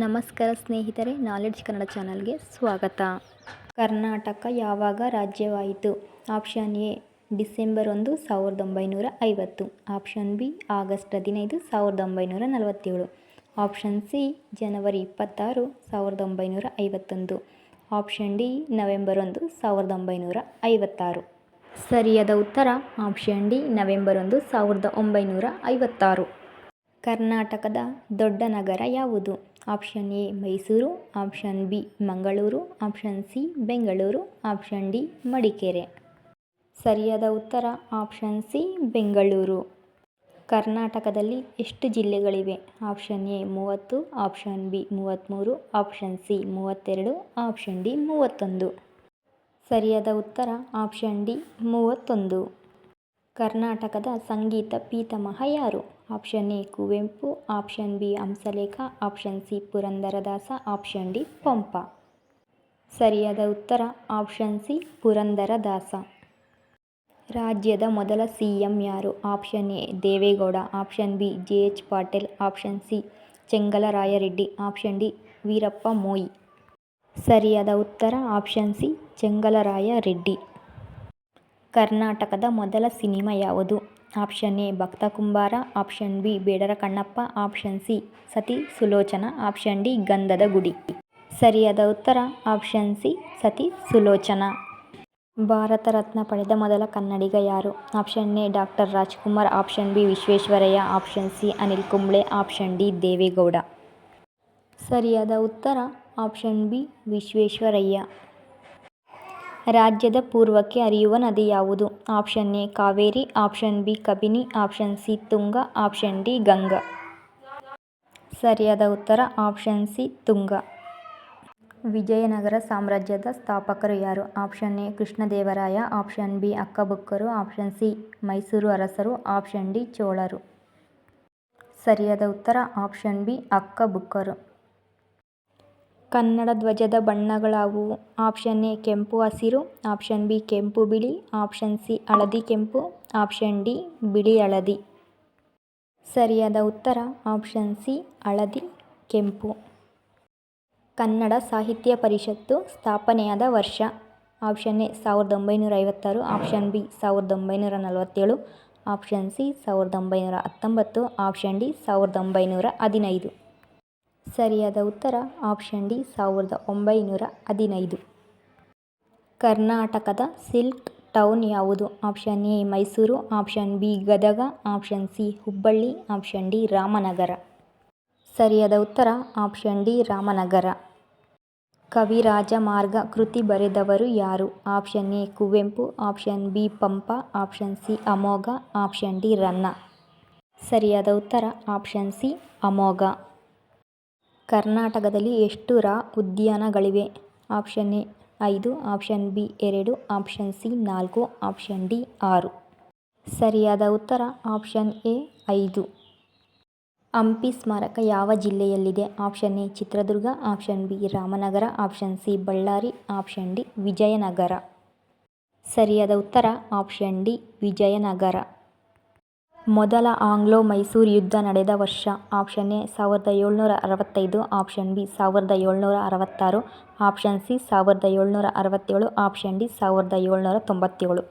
ನಮಸ್ಕಾರ ಸ್ನೇಹಿತರೆ, ನಾಲೆಡ್ಜ್ ಕನ್ನಡ ಚಾನಲ್ಗೆ ಸ್ವಾಗತ. ಕರ್ನಾಟಕ ಯಾವಾಗ ರಾಜ್ಯವಾಯಿತು? Option A December 1, 1950. Option B August 15, 1947. Option C ಜನವರಿ 26, 1951. Option D November 1, 1956. ಸರಿಯಾದ ಉತ್ತರ ಆಪ್ಷನ್ ಡಿ ನವೆಂಬರ್ 1, 1956. ಕರ್ನಾಟಕದ ದೊಡ್ಡ ನಗರ ಯಾವುದು? Option A Mysuru, option B Mangaluru, option C Bengaluru, option D Madikeri. ಸರಿಯಾದ ಉತ್ತರ ಆಪ್ಷನ್ ಸಿ ಬೆಂಗಳೂರು. ಕರ್ನಾಟಕದಲ್ಲಿ ಎಷ್ಟು ಜಿಲ್ಲೆಗಳಿವೆ? Option A 30, option B 33, option C 32, option D 31. ಸರಿಯಾದ ಉತ್ತರ ಆಪ್ಷನ್ ಡಿ 31. ಕರ್ನಾಟಕದ ಸಂಗೀತ ಪಿತಾಮಹ ಯಾರು? Option A Kuvempu, option B Hamsalekha, option C Purandaradasa, option D Pampa. ಸರಿಯಾದ ಉತ್ತರ ಆಪ್ಷನ್ ಸಿ ಪುರಂದರದಾಸ. ರಾಜ್ಯದ ಮೊದಲ ಸಿಎಂ ಯಾರು? Option A Deve Gowda, option B J H. Patil, option C Chengalaraya Reddy, option D Veerappa Moily. ಸರಿಯಾದ ಉತ್ತರ ಆಪ್ಷನ್ ಸಿ ಚೆಂಗಲರಾಯರೆಡ್ಡಿ. ಕರ್ನಾಟಕದ ಮೊದಲ ಸಿನಿಮಾ ಯಾವುದು? ಆಪ್ಷನ್ ಎ ಭಕ್ತ ಕುಂಬಾರ, ಆಪ್ಷನ್ ಬಿ ಬೇಡರ ಕಣ್ಣಪ್ಪ, ಆಪ್ಷನ್ ಸಿ ಸತಿ ಸುಲೋಚನಾ, ಆಪ್ಷನ್ ಡಿ ಗಂಧದ ಗುಡಿ. ಸರಿಯಾದ ಉತ್ತರ ಆಪ್ಷನ್ ಸಿ ಸತಿ ಸುಲೋಚನಾ. ಭಾರತ ರತ್ನ ಪಡೆದ ಮೊದಲ ಕನ್ನಡಿಗ ಯಾರು? Option A doctor Rajkumar, option B Visvesvaraya, option C Anil Kumble, option D Deve Gowda. ಸರಿಯಾದ ಉತ್ತರ ಆಪ್ಷನ್ ಬಿ ವಿಶ್ವೇಶ್ವರಯ್ಯ. ರಾಜ್ಯದ ಪೂರ್ವಕ್ಕೆ ಹರಿಯುವ ನದಿ ಯಾವುದು? Option A Kaveri, option B Kabini, option C Tunga, option D Ganga. ಸರಿಯಾದ ಉತ್ತರ ಆಪ್ಷನ್ ಸಿ ತುಂಗಾ. ವಿಜಯನಗರ ಸಾಮ್ರಾಜ್ಯದ ಸ್ಥಾಪಕರು ಯಾರು? Option A Krishnadevaraya, option B ಹಕ್ಕಬುಕ್ಕರು, ಆಪ್ಷನ್ ಸಿ ಮೈಸೂರು ಅರಸರು, ಆಪ್ಷನ್ ಡಿ ಚೋಳರು. ಸರಿಯಾದ ಉತ್ತರ ಆಪ್ಷನ್ ಬಿ ಹಕ್ಕಬುಕ್ಕರು. ಕನ್ನಡ ಧ್ವಜದ ಬಣ್ಣಗಳಾವುವು? ಆಪ್ಷನ್ ಎ ಕೆಂಪು ಹಸಿರು, ಆಪ್ಷನ್ ಬಿ ಕೆಂಪು ಬಿಳಿ, ಆಪ್ಷನ್ ಸಿ ಹಳದಿ ಕೆಂಪು, ಆಪ್ಷನ್ ಡಿ ಬಿಳಿ ಹಳದಿ. ಸರಿಯಾದ ಉತ್ತರ ಆಪ್ಷನ್ ಸಿ ಹಳದಿ ಕೆಂಪು. ಕನ್ನಡ ಸಾಹಿತ್ಯ ಪರಿಷತ್ತು ಸ್ಥಾಪನೆಯಾದ ವರ್ಷ? Option A 1956, option B 1947, option C 1919, option D 1915. ಸರಿಯಾದ ಉತ್ತರ ಆಪ್ಷನ್ ಡಿ 1915. ಕರ್ನಾಟಕದ ಸಿಲ್ಕ್ ಟೌನ್ ಯಾವುದು? Option A Mysuru, option B Gadag, option C Hubballi, option D Ramanagara. ಸರಿಯಾದ ಉತ್ತರ ಆಪ್ಷನ್ ಡಿ ರಾಮನಗರ. ಕವಿರಾಜಮಾರ್ಗ ಕೃತಿ ಬರೆದವರು ಯಾರು? Option A Kuvempu, option B Pampa, option C Amogha, option D Ranna. ಸರಿಯಾದ ಉತ್ತರ ಆಪ್ಷನ್ ಸಿ ಅಮೋಘ. ಕರ್ನಾಟಕದಲ್ಲಿ ಎಷ್ಟು ರಾ ಉದ್ಯಾನಗಳಿವೆ? Option A 5, option B 2, option C 4, option D 6. ಸರಿಯಾದ ಉತ್ತರ ಆಪ್ಷನ್ ಎ 5. ಹಂಪಿ ಸ್ಮಾರಕ ಯಾವ ಜಿಲ್ಲೆಯಲ್ಲಿದೆ? Option A Chitradurga, option B Ramanagara, option C Ballari, option D Vijayanagara. ಸರಿಯಾದ ಉತ್ತರ ಆಪ್ಷನ್ ಡಿ ವಿಜಯನಗರ. ಮೊದಲ ಆಂಗ್ಲೋ ಮೈಸೂರು ಯುದ್ಧ ನಡೆದ ವರ್ಷ? Option A 1765, option B 1766, option C 1767, option D 1797.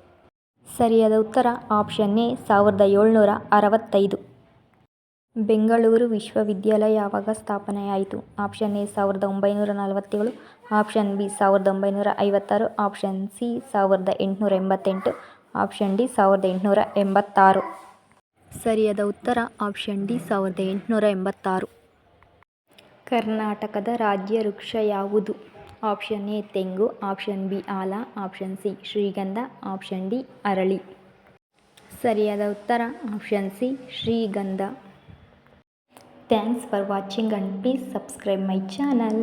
ಸರಿಯಾದ ಉತ್ತರ ಆಪ್ಷನ್ ಎ 1765. ಬೆಂಗಳೂರು ವಿಶ್ವವಿದ್ಯಾಲಯ ಯಾವಾಗ ಸ್ಥಾಪನೆಯಾಯಿತು? Option A 1947, option B 1956, option C 1888, option D 1886. ಸರಿಯಾದ ಉತ್ತರ ಆಪ್ಷನ್ ಡಿ 1886. ಕರ್ನಾಟಕದ ರಾಜ್ಯ ವೃಕ್ಷ ಯಾವುದು? ಆಪ್ಷನ್ ಎ ತೆಂಗು, ಆಪ್ಷನ್ ಬಿ ಆಲ, ಆಪ್ಷನ್ ಸಿ ಶ್ರೀಗಂಧ, ಆಪ್ಷನ್ ಡಿ ಅರಳಿ. ಸರಿಯಾದ ಉತ್ತರ ಆಪ್ಷನ್ ಸಿ ಶ್ರೀಗಂಧ. Thanks for watching and please subscribe my channel.